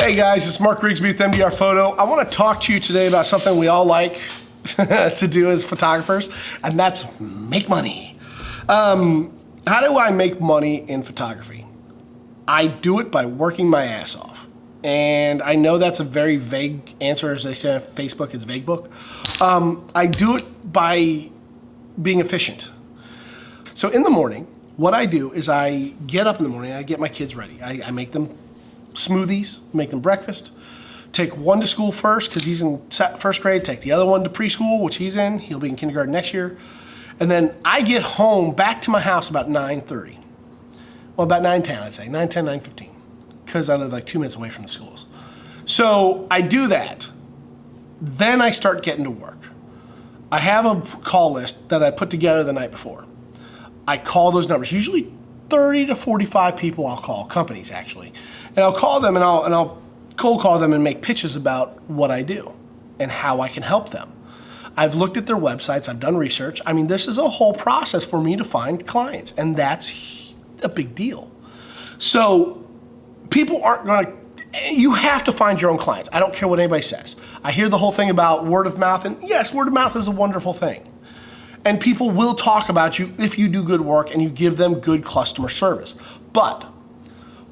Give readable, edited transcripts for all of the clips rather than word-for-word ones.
Hey guys, it's Mark Rigsby with MDR Photo. I want to talk to you today about something we all like to do as photographers, and that's make money. How do I make money in photography? I do it by working my ass off. And I know that's a very vague answer, as they say on Facebook, it's vague book. I do it by being efficient. So in the morning, what I do is I get up in the morning, I get my kids ready. I make them smoothies, make them breakfast, take one to school first because he's in first grade, take the other one to preschool, which he's in, he'll be in kindergarten next year. And then I get home back to my house about 9:30. Well, about 9:10, I'd say, 9:10, 9:15, because I live like 2 minutes away from the schools. So I do that. Then I start getting to work. I have a call list that I put together the night before. I call those numbers, usually 30 to 45 people I'll call, companies actually. And I'll call them and I'll cold call them and make pitches about what I do and how I can help them. I've looked at their websites, I've done research. I mean, this is a whole process for me to find clients, and that's a big deal. So people aren't gonna, you have to find your own clients. I don't care what anybody says. I hear the whole thing about word of mouth, and yes, word of mouth is a wonderful thing. And people will talk about you if you do good work and you give them good customer service. But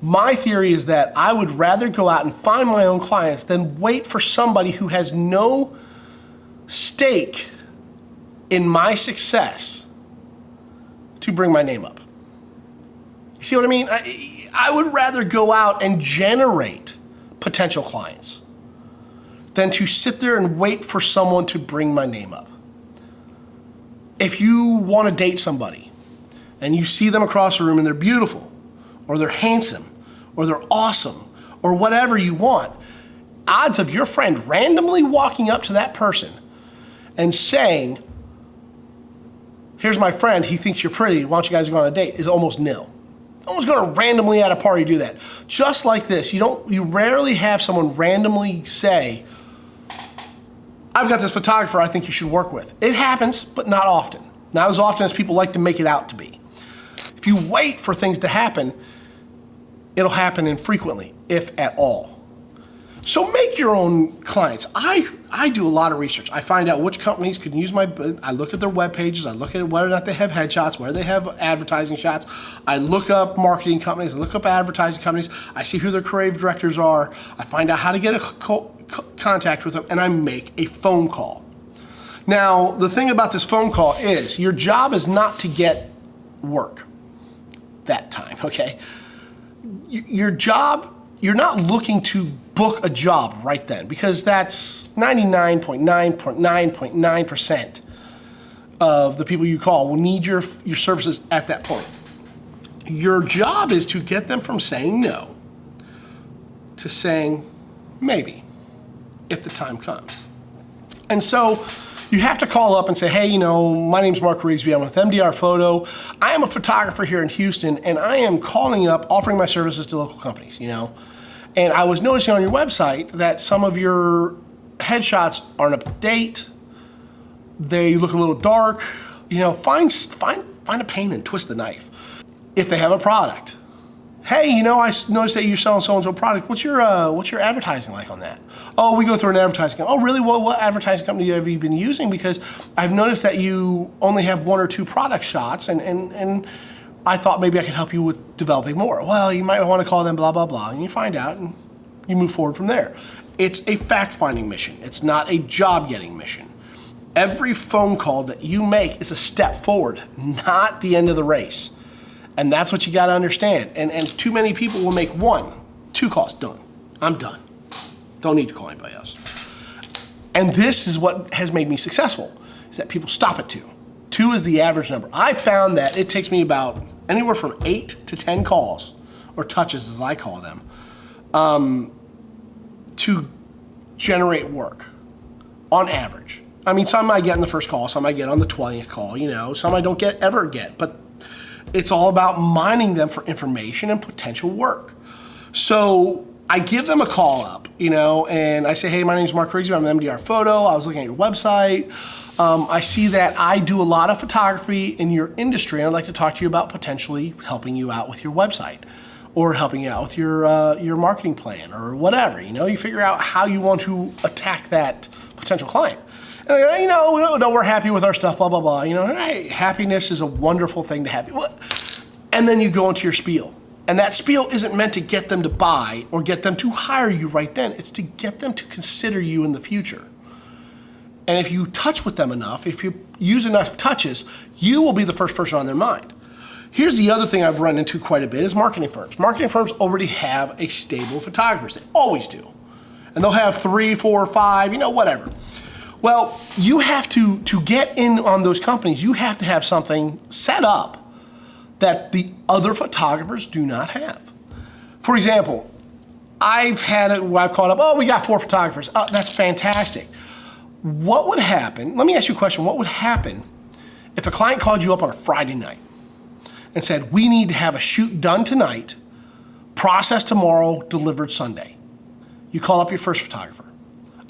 my theory is that I would rather go out and find my own clients than wait for somebody who has no stake in my success to bring my name up. You see what I mean? I would rather go out and generate potential clients than to sit there and wait for someone to bring my name up. If you want to date somebody and you see them across the room and they're beautiful, or they're handsome, or they're awesome, or whatever you want, odds of your friend randomly walking up to that person and saying, here's my friend, he thinks you're pretty, why don't you guys go on a date, is almost nil. No one's gonna randomly at a party do that. Just like this, you rarely have someone randomly say, I've got this photographer I think you should work with. It happens, but not often. Not as often as people like to make it out to be. If you wait for things to happen, it'll happen infrequently, if at all. So make your own clients. I do a lot of research. I find out which companies could use I look at their web pages, I look at whether or not they have headshots, whether they have advertising shots. I look up marketing companies, I look up advertising companies, I see who their creative directors are, I find out how to get a contact with them, and I make a phone call. Now, the thing about this phone call is your job is not to get work that time, okay? Your job, you're not looking to book a job right then, because that's 99.9% of the people you call will need your services at that point. Your job is to get them from saying no to saying maybe, if the time comes. And so you have to call up and say, hey, my name's Mark Rigsby, I'm with MDR Photo. I am a photographer here in Houston, and I am calling up, offering my services to local companies, And I was noticing on your website that some of your headshots aren't up to date. They look a little dark. Find a pain and twist the knife. If they have a product, hey, I noticed that you're selling so-and-so product. What's your advertising like on that? Oh, we go through an advertising company. Oh, really? What advertising company have you been using? Because I've noticed that you only have 1 or 2 product shots, and I thought maybe I could help you with developing more. Well, you might want to call them blah, blah, blah, and you find out, and you move forward from there. It's a fact-finding mission. It's not a job-getting mission. Every phone call that you make is a step forward, not the end of the race. And that's what you got to understand. And too many people will make 1, 2 calls, done. I'm done. Don't need to call anybody else. And this is what has made me successful, is that people stop at 2. 2 is the average number. I found that it takes me about anywhere from 8 to 10 calls, or touches as I call them, to generate work, on average. I mean, some I get in the first call, some I get on the 20th call, some I don't ever get, but it's all about mining them for information and potential work. So I give them a call up, and I say, hey, my name's Mark Rigsby, I'm an MDR Photo, I was looking at your website. I see that I do a lot of photography in your industry, and I'd like to talk to you about potentially helping you out with your website. or helping you out with your marketing plan or whatever. You figure out how you want to attack that potential client. And they're like, no, we're happy with our stuff, blah, blah, blah. Hey, happiness is a wonderful thing to have. And then you go into your spiel. And that spiel isn't meant to get them to buy or get them to hire you right then. It's to get them to consider you in the future. And if you touch with them enough, if you use enough touches, you will be the first person on their mind. Here's the other thing I've run into quite a bit is marketing firms. Marketing firms already have a stable of photographers. They always do. And they'll have 3, 4, 5, whatever. Well, you have to get in on those companies, you have to have something set up that the other photographers do not have. For example, I've caught up, we got 4 photographers. Oh, that's fantastic. What would happen, let me ask you a question, what would happen if a client called you up on a Friday night and said, we need to have a shoot done tonight, processed tomorrow, delivered Sunday? You call up your first photographer.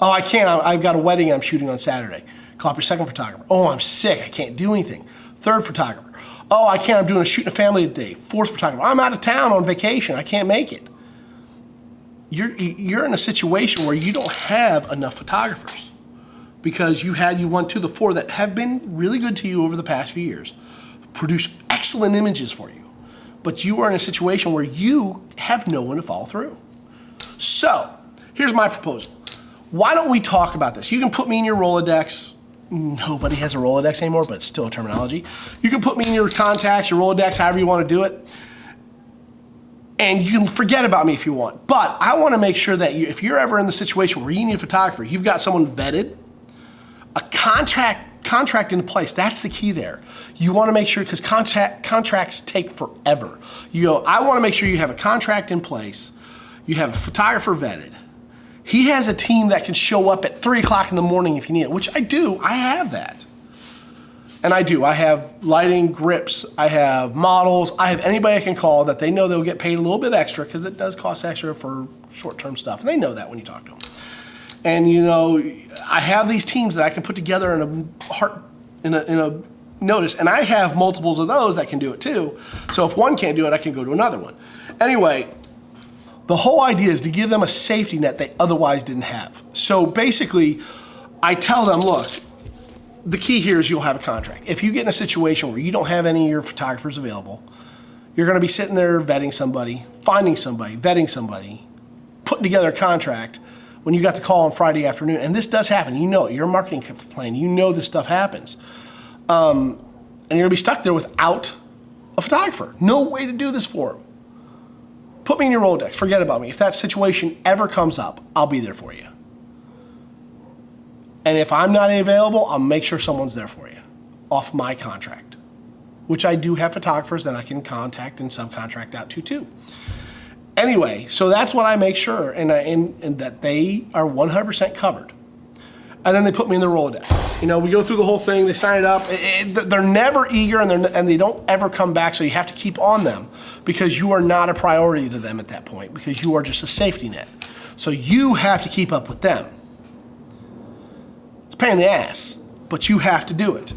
Oh, I can't, I've got a wedding I'm shooting on Saturday. Call up your second photographer. Oh, I'm sick, I can't do anything. Third photographer. Oh, I can't, I'm doing a shoot in a family today. Fourth photographer. I'm out of town on vacation, I can't make it. You're in a situation where you don't have enough photographers because you went to the 4 that have been really good to you over the past few years, produce excellent images for you, but you are in a situation where you have no one to follow through. So, here's my proposal. Why don't we talk about this? You can put me in your Rolodex. Nobody has a Rolodex anymore, but it's still a terminology. You can put me in your contacts, your Rolodex, however you want to do it. And you can forget about me if you want. But I want to make sure that if you're ever in the situation where you need a photographer, you've got someone vetted, a contract into place. That's the key there. You want to make sure, because contracts take forever. I want to make sure you have a contract in place. You have a photographer vetted. He has a team that can show up at 3 o'clock in the morning if you need it, which I do. I have that. And I do. I have lighting, grips, I have models, I have anybody I can call that they know they'll get paid a little bit extra, because it does cost extra for short-term stuff. And they know that when you talk to them. And I have these teams that I can put together in a notice, and I have multiples of those that can do it too. So if one can't do it, I can go to another one. Anyway, the whole idea is to give them a safety net they otherwise didn't have. So basically, I tell them, look, the key here is you'll have a contract. If you get in a situation where you don't have any of your photographers available, you're gonna be sitting there vetting somebody, finding somebody, vetting somebody, putting together a contract when you got the call on Friday afternoon. And this does happen, your marketing plan, this stuff happens. And you're gonna be stuck there without a photographer. No way to do this for them. Put me in your Rolodex, forget about me. If that situation ever comes up, I'll be there for you. And if I'm not available, I'll make sure someone's there for you off my contract, which I do have photographers that I can contact and subcontract out to too. Anyway, so that's what I make sure, and that they are 100% covered. And then they put me in the Rolodex. We go through the whole thing, they sign it up. They're never eager, and they don't ever come back, so you have to keep on them because you are not a priority to them at that point, because you are just a safety net. So you have to keep up with them. It's a pain in the ass, but you have to do it.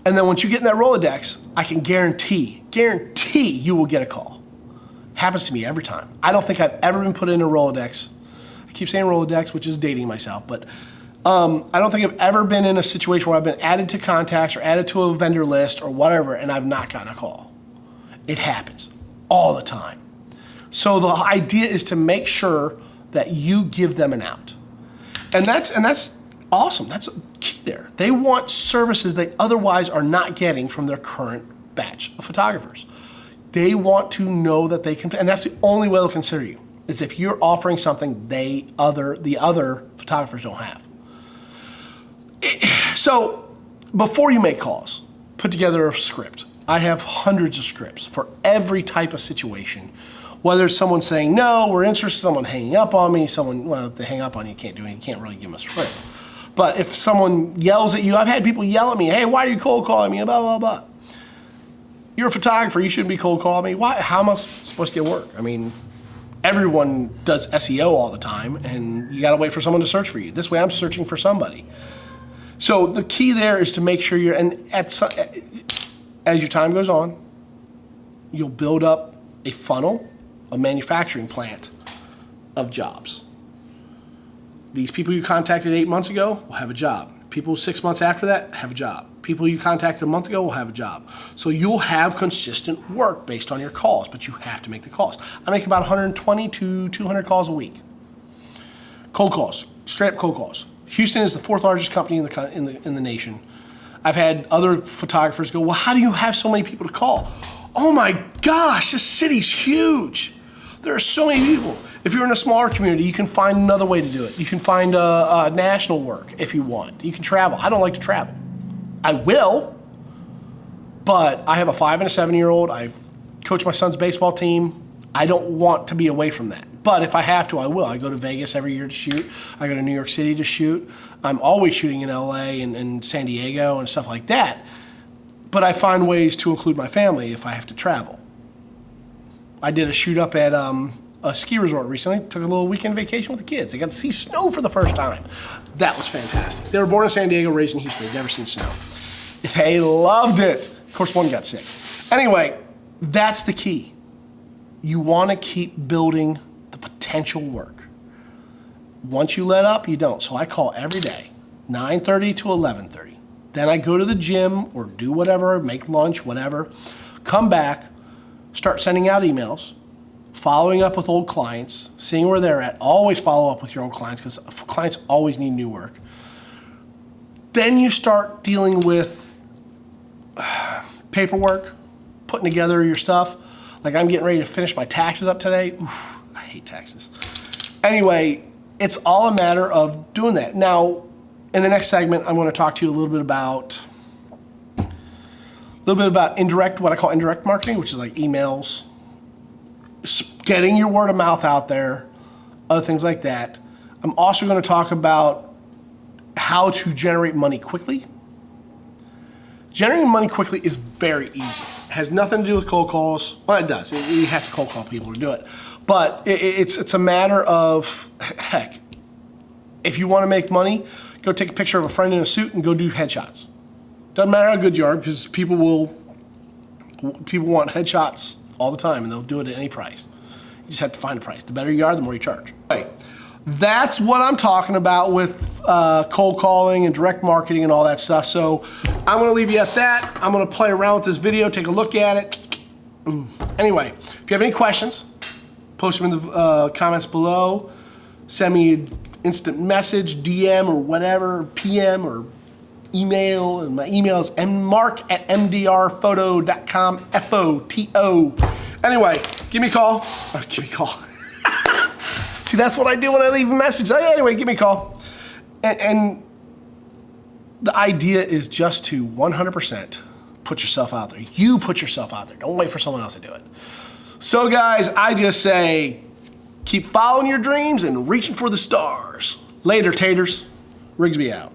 And then once you get in that Rolodex, I can guarantee you will get a call. Happens to me every time. I don't think I've ever been put in a Rolodex. I keep saying Rolodex, which is dating myself, but I don't think I've ever been in a situation where I've been added to contacts or added to a vendor list or whatever, and I've not gotten a call. It happens all the time. So the idea is to make sure that you give them an out. And that's awesome. That's key there. They want services they otherwise are not getting from their current batch of photographers. They want to know that they can, and that's the only way they'll consider you, is if you're offering something the other photographers don't have. So before you make calls, put together a script. I have hundreds of scripts for every type of situation. Whether it's someone saying, no, we're interested, someone hanging up on me, if they hang up on you, you can't do anything, you can't really give them a script. But if someone yells at you, I've had people yell at me, hey, why are you cold calling me, blah, blah, blah. You're a photographer, you shouldn't be cold calling me. Why? How am I supposed to get work? I mean, everyone does SEO all the time, and you gotta wait for someone to search for you. This way I'm searching for somebody. So the key there is to make sure as your time goes on, you'll build up a funnel a manufacturing plant of jobs. These people you contacted 8 months ago will have a job. People 6 months after that have a job. People you contacted a month ago will have a job. So you'll have consistent work based on your calls, but you have to make the calls. I make about 120 to 200 calls a week. Cold calls, straight up cold calls. Houston is the 4th largest company in the nation. I've had other photographers go, well, how do you have so many people to call? Oh my gosh, this city's huge. There are so many people. If you're in a smaller community, you can find another way to do it. You can find national work if you want. You can travel. I don't like to travel. I will, but I have a 5 and a 7-year-old. I've coached my son's baseball team. I don't want to be away from that. But if I have to, I will. I go to Vegas every year to shoot. I go to New York City to shoot. I'm always shooting in LA and San Diego and stuff like that. But I find ways to include my family if I have to travel. I did a shoot up at a ski resort recently. Took a little weekend vacation with the kids. They got to see snow for the first time. That was fantastic. They were born in San Diego, raised in Houston. They'd never seen snow. They loved it. Of course, one got sick. Anyway, that's the key. You want to keep building the potential work. Once you let up, you don't. So I call every day, 9:30 to 11:30. Then I go to the gym or do whatever, make lunch, whatever. Come back, start sending out emails, following up with old clients, seeing where they're at. Always follow up with your old clients because clients always need new work. Then you start dealing with paperwork, putting together your stuff. Like I'm getting ready to finish my taxes up today. Oof, I hate taxes. Anyway, it's all a matter of doing that. Now, in the next segment, I'm going to talk to you a little bit about indirect, what I call indirect marketing, which is like emails, getting your word of mouth out there, other things like that. I'm also going to talk about how to generate money quickly. Generating money quickly is very easy. It has nothing to do with cold calls. Well, it does. You have to cold call people to do it. But it's a matter of, heck, if you want to make money, go take a picture of a friend in a suit and go do headshots. Doesn't matter how good you are because people want headshots all the time and they'll do it at any price. You just have to find a price. The better you are, the more you charge. Right. That's what I'm talking about with cold calling and direct marketing and all that stuff. So I'm going to leave you at that. I'm going to play around with this video, take a look at it. Anyway, if you have any questions, post them in the comments below. Send me an instant message, DM or whatever, PM or email. And my email is mark@mdrphoto.com, FOTO. Anyway, give me a call. Give me a call. See, that's what I do when I leave a message. Anyway, give me a call. And the idea is just to 100% put yourself out there. You put yourself out there. Don't wait for someone else to do it. So guys, I just say, keep following your dreams and reaching for the stars. Later, taters. Rigsby out.